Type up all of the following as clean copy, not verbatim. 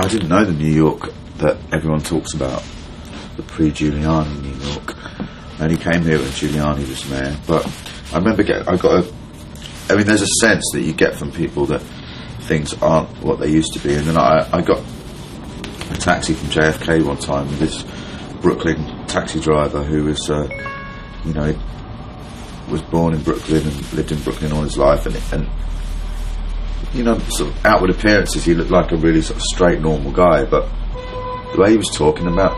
I didn't know the New York that everyone talks about, the pre-Giuliani New York. I only came here when Giuliani was mayor, but I remember I mean, there's a sense that you get from people that things aren't what they used to be. And then I got a taxi from JFK one time with this Brooklyn taxi driver who was, you know, was born in Brooklyn and lived in Brooklyn all his life, and you know, sort of outward appearances, he looked like a really sort of straight, normal guy, but the way he was talking about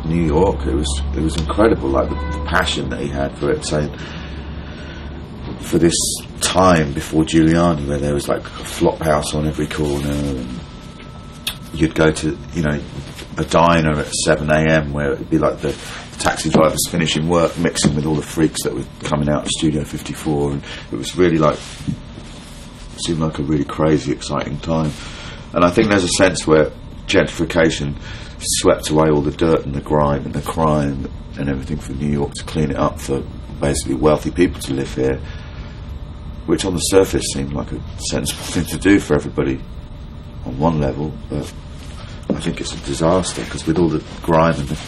New York, it was incredible, like the passion that he had for it, saying for this time before Giuliani, where there was like a flop house on every corner, and you'd go to, you know, a diner at 7 a.m. where it'd be like the taxi drivers finishing work, mixing with all the freaks that were coming out of Studio 54, and it was really like, seemed like a really crazy, exciting time. And I think there's a sense where gentrification swept away all the dirt and the grime and the crime and everything from New York to clean it up for basically wealthy people to live here, which on the surface seemed like a sensible thing to do for everybody on one level, but I think it's a disaster, because with all the grime and the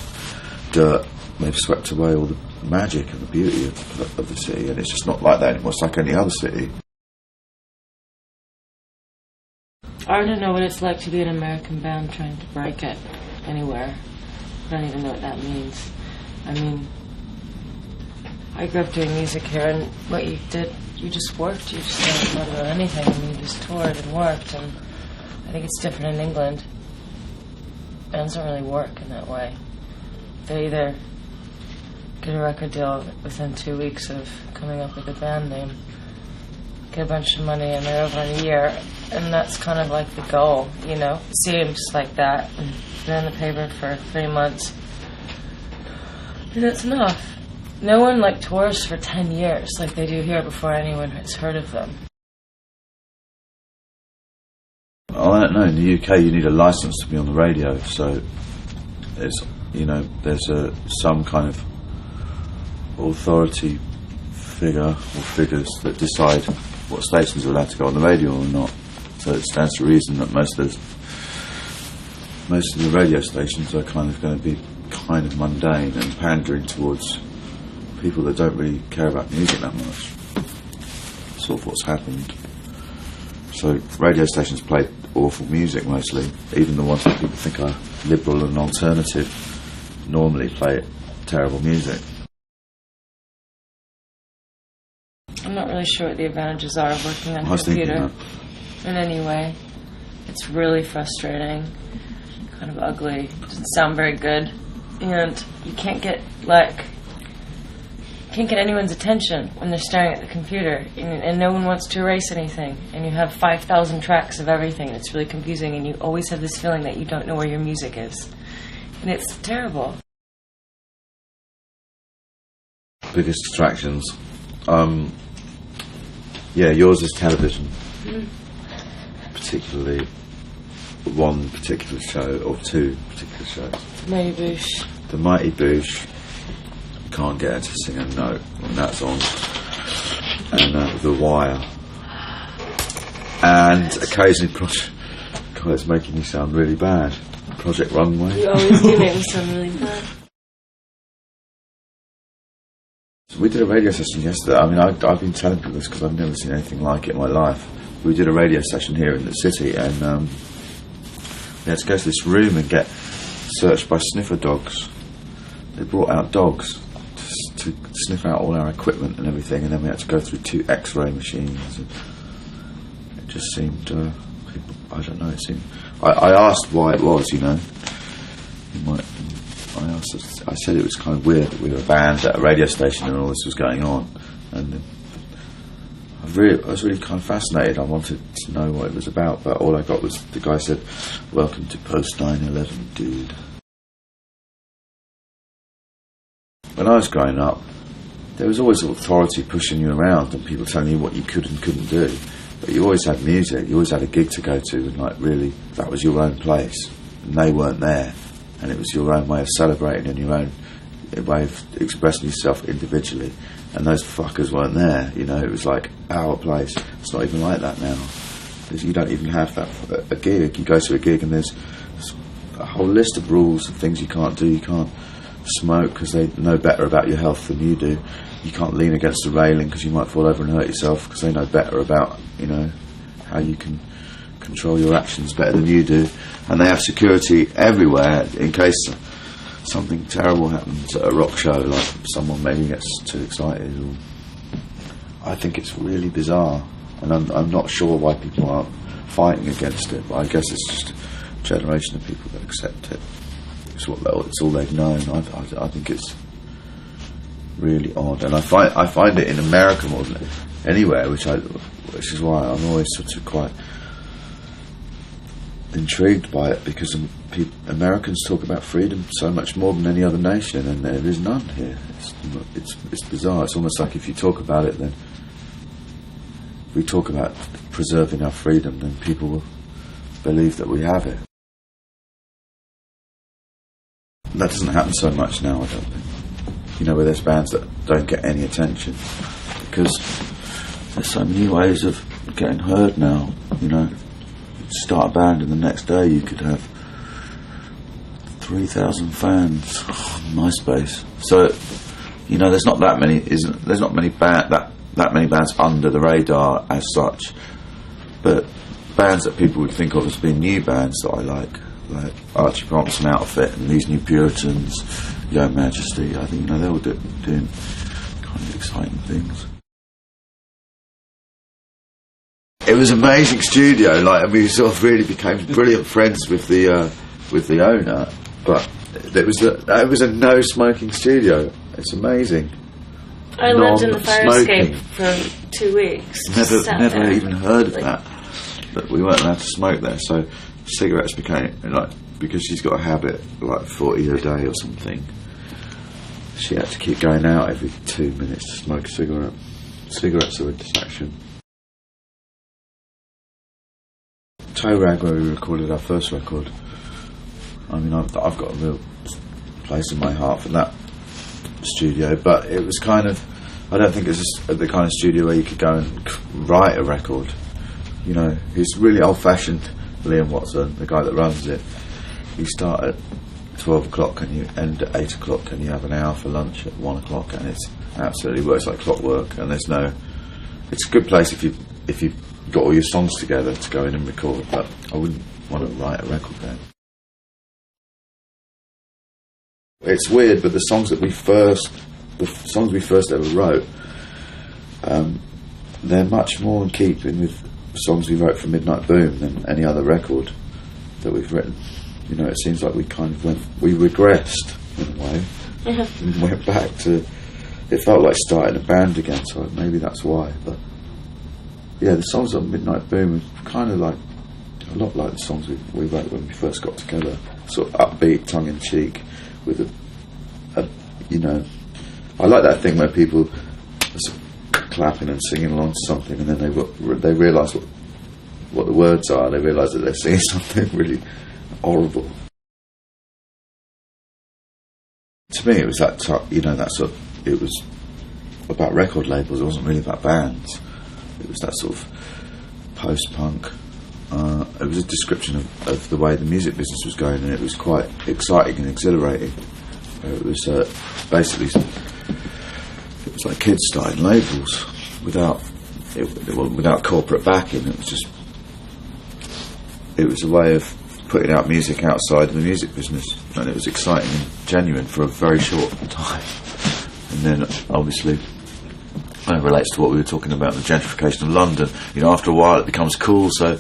dirt, they've swept away all the magic and the beauty of the city, and it's just not like that anymore. It's like any other city. I don't know what it's like to be an American band trying to break it anywhere. I don't even know what that means. I mean, I grew up doing music here, and what you did, you just worked. You just didn't thought about anything, and you just toured and worked. And I think it's different in England. Bands don't really work in that way. They either get a record deal within 2 weeks of coming up with a band name, get a bunch of money, and they're over in a year, and that's kind of like the goal, you know. It seems like that, and been in the paper for 3 months, and that's enough. No one like tours for 10 years like they do here before anyone has heard of them. Oh, I don't know. In the UK, you need a license to be on the radio, so there's, you know, there's some kind of authority figure or figures that decide what stations are allowed to go on the radio or not. So it stands to reason that most of the radio stations are kind of going to be kind of mundane and pandering towards people that don't really care about music that much. Sort of what's happened. So radio stations play awful music mostly, even the ones that people think are liberal and alternative normally play terrible music. I'm not really sure what the advantages are of working on a computer in any way. It's really frustrating, kind of ugly, doesn't sound very good, and you can't get anyone's attention when they're staring at the computer, and no one wants to erase anything, and you have 5,000 tracks of everything. It's really confusing, and you always have this feeling that you don't know where your music is, and it's terrible. Biggest distractions, yeah, yours is television. Particularly one particular show, or two particular shows. Mighty Boosh. The Mighty Boosh, can't get her to sing a note when that's on. And The Wire. And occasionally God, it's making me sound really bad. Project Runway. You always do make me sound really bad. So we did a radio session yesterday. I mean, I've been telling people this because I've never seen anything like it in my life. We did a radio session here in the city, and we had to go to this room and get searched by sniffer dogs. They brought out dogs to sniff out all our equipment and everything, and then we had to go through 2 X-ray machines. And it just seemed, I don't know, it seemed... I asked why it was, you know. I said it was kind of weird that we were a band at a radio station and all this was going on, and I was really kind of fascinated. I wanted to know what it was about, but all I got was the guy said, "Welcome to post 9/11, dude." When I was growing up, there was always authority pushing you around and people telling you what you could and couldn't do, but you always had music, you always had a gig to go to, and like really that was your own place, and they weren't there. And it was your own way of celebrating and your own way of expressing yourself individually. And those fuckers weren't there, you know. It was like our place. It's not even like that now. You don't even have that for a gig. You go to a gig and there's a whole list of rules and things you can't do. You can't smoke because they know better about your health than you do. You can't lean against the railing because you might fall over and hurt yourself, because they know better about, you know, how you can control your actions better than you do. And they have security everywhere in case something terrible happens at a rock show, like someone maybe gets too excited. Or I think it's really bizarre, and I'm not sure why people aren't fighting against it, but I guess it's just a generation of people that accept it. It's all they've known. I think it's really odd, and I find it in America more than anywhere, which is why I'm always sort of quite intrigued by it, because Americans talk about freedom so much more than any other nation, and there is none here. It's bizarre. It's almost like if you talk about it, then if we talk about preserving our freedom, then people will believe that we have it. That doesn't happen so much now, I don't think. You know, where there's bands that don't get any attention, because there's so many ways of getting heard now. You know, you'd start a band and the next day you could have 3,000 fans on MySpace. So, you know, there's not that many. There's not many that many bands under the radar as such. But bands that people would think of as being new bands that I like Archie Bronson Outfit and These New Puritans, Yo Majesty, I think, you know, they're all doing kind of exciting things. It was an amazing studio, like, and we sort of really became brilliant friends with the owner. But it was a no smoking studio. It's amazing. I lived in the fire escape for 2 weeks. Never even heard of that. But we weren't allowed to smoke there, so cigarettes became, like, because she's got a habit, like 40 a day or something, she had to keep going out every 2 minutes to smoke a cigarette. Cigarettes are a distraction. Toe Rag, where we recorded our first record, I mean, I've got a real place in my heart for that studio, but it was kind of, I don't think it's the kind of studio where you could go and write a record. You know, it's really old-fashioned. Liam Watson, the guy that runs it, you start at 12 o'clock and you end at 8 o'clock, and you have an hour for lunch at 1 o'clock, and it absolutely works like clockwork. And it's a good place if you've got all your songs together to go in and record, but I wouldn't want to write a record there. It's weird, but the songs we first ever wrote, they're much more in keeping with songs we wrote for Midnight Boom than any other record that we've written. You know, it seems like we regressed in a way. Yeah. And went back to, it felt like starting a band again, so maybe that's why. But yeah, the songs on Midnight Boom are kind of like, a lot like the songs we wrote when we first got together, sort of upbeat, tongue-in-cheek, with a you know, I like that thing where people are sort of clapping and singing along to something, and then they realise what the words are. They realise that they're singing something really horrible. To me, it was that it was about record labels. It wasn't really about bands. It was that sort of post-punk. It was a description of the way the music business was going, and it was quite exciting and exhilarating. It was basically, it was like kids starting labels without corporate backing. It was a way of putting out music outside of the music business, and it was exciting and genuine for a very short time. And then obviously it relates to what we were talking about, the gentrification of London. You know, after a while it becomes cool, so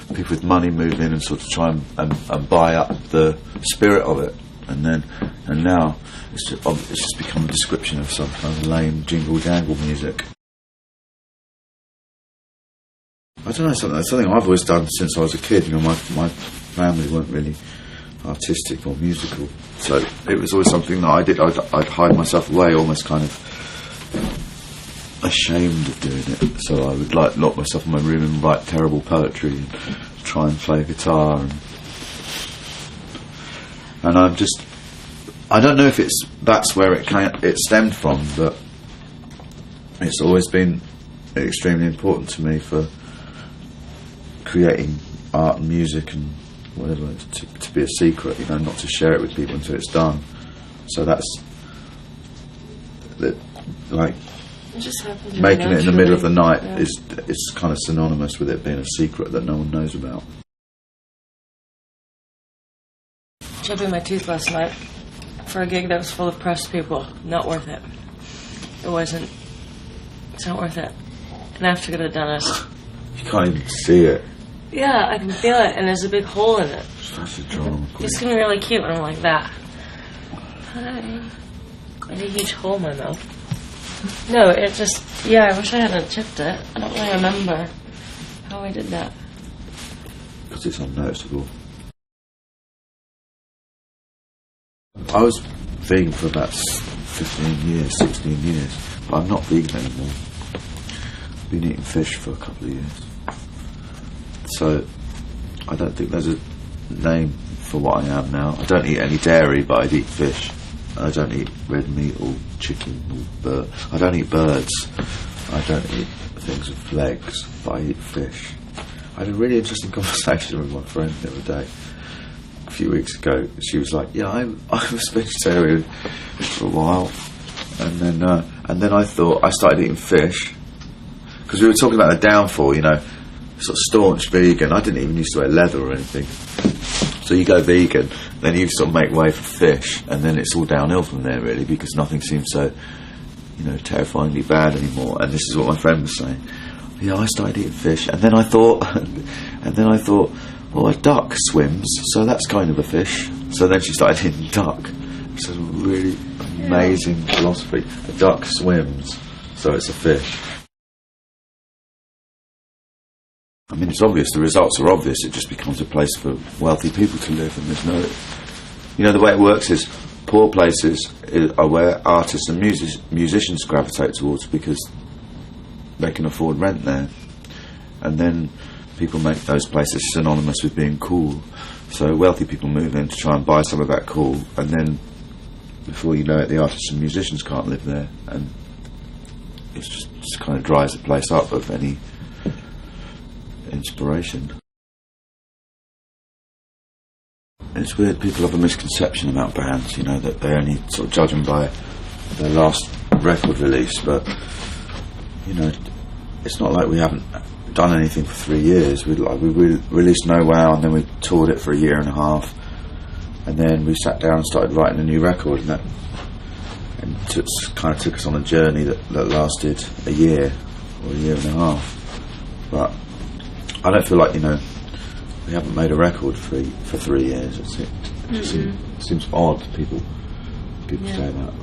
people with money move in and sort of try and buy up the spirit of it. And now it's just become a description of some kind of lame jingle jangle music. I don't know, something I've always done since I was a kid. You know, my family weren't really artistic or musical, so it was always something that I did. I'd hide myself away, almost kind of ashamed of doing it. So I would like lock myself in my room and write terrible poetry and try and play guitar. And I don't know if that's where it stemmed from, but it's always been extremely important to me for creating art and music and whatever to be a secret, you know, not to share it with people until it's done. So that's like It just happened making it in the middle of the night yeah. is kind of synonymous with it being a secret that no one knows about. Chipping my tooth last night for a gig that was full of press people. Not worth it. It wasn't. It's not worth it. And I have to go to the dentist. You can't even see it. Yeah, I can feel it, and there's a big hole in it. That's a drama. It's gonna be really cute when I'm like that. Hi. I had a huge hole in my mouth. No, it just... Yeah, I wish I hadn't chipped it. I don't really remember how I did that. Because it's unnoticeable. I was vegan for about 15 years, 16 years, but I'm not vegan anymore. I've been eating fish for a couple of years. So, I don't think there's a name for what I am now. I don't eat any dairy, but I'd eat fish. I don't eat red meat or chicken or bird. I don't eat birds. I don't eat things with legs, but I eat fish. I had a really interesting conversation with my friend the other day. A few weeks ago, she was like, "Yeah, I was vegetarian for a while, and then I thought I started eating fish because we were talking about the downfall, you know, sort of staunch vegan. I didn't even used to wear leather or anything. So you go vegan, then you sort of make way for fish, and then it's all downhill from there, really, because nothing seems so, you know, terrifyingly bad anymore." And this is what my friend was saying. Yeah, I started eating fish, and then I thought, well, a duck swims, so that's kind of a fish. So then she started eating duck. It's a really amazing philosophy. A duck swims, so it's a fish. I mean, it's obvious, the results are obvious. It just becomes a place for wealthy people to live, and there's no... You know, the way it works is poor places are where artists and musicians gravitate towards because they can afford rent there. And then people make those places synonymous with being cool. So wealthy people move in to try and buy some of that cool, and then before you know it, the artists and musicians can't live there, and it just kind of dries the place up of any inspiration. It's weird, people have a misconception about bands, you know, that they only sort of judge them by their last record release, but, you know, it's not like we haven't done anything for 3 years. We released No Wow, and then we toured it for a year and a half, and then we sat down and started writing a new record, and that kind of took us on a journey that lasted a year or a year and a half. But I don't feel like, you know, we haven't made a record for 3 years. It seems odd. People say that.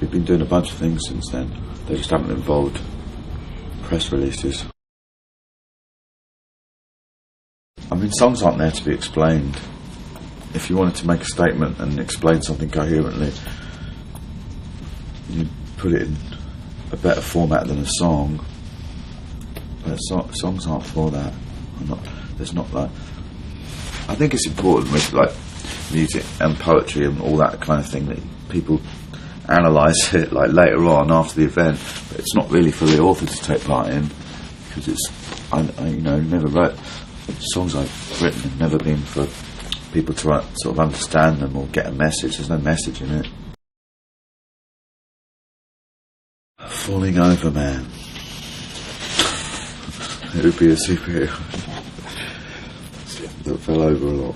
We've been doing a bunch of things since then. They just haven't involved press releases. I mean, songs aren't there to be explained. If you wanted to make a statement and explain something coherently, you put it in a better format than a song. But songs aren't for that. There's not like... I think it's important with like music and poetry and all that kind of thing that people analyse it like later on after the event, but it's not really for the author to take part in, because it's I you know, never wrote songs I've written have never been for people to sort of understand them or get a message. There's no message in it. Falling Over Man. It would be a superhero that fell over a lot,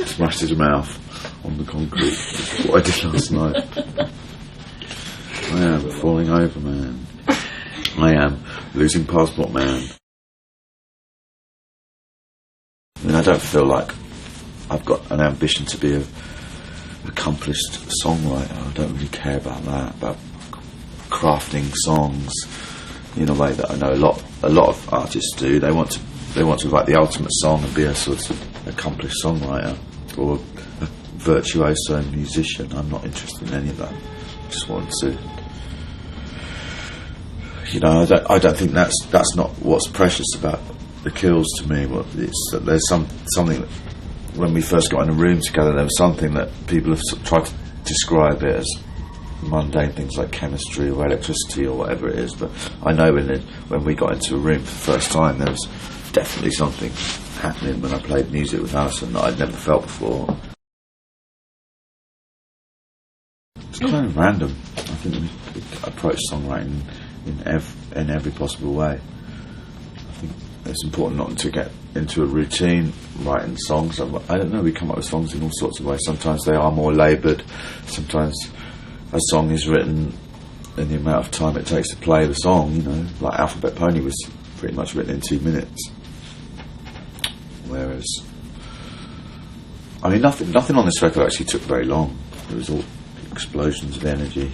smashed his mouth on the concrete. That's what I did last night. I am falling over man. I am losing passport man. I mean, I don't feel like I've got an ambition to be an accomplished songwriter. I don't really care about that, about crafting songs in a way that I know a lot of artists do. They want to write the ultimate song and be a sort of accomplished songwriter or a virtuoso musician. I'm not interested in any of that. I just want to, you know, I don't think that's not what's precious about the Kills to me. It's that there's something that, when we first got in a room together, there was something that people have tried to describe it as mundane things like chemistry or electricity or whatever it is, but I know when we got into a room for the first time, there was definitely something happening when I played music with Alison that I'd never felt before. It's kind of random. I think we approach songwriting in every possible way. I think it's important not to get into a routine writing songs. I don't know, we come up with songs in all sorts of ways. Sometimes they are more laboured. Sometimes a song is written in the amount of time it takes to play the song, you know, like Alphabet Pony was pretty much written in 2 minutes. Whereas, I mean, nothing on this record actually took very long. It was all explosions of energy.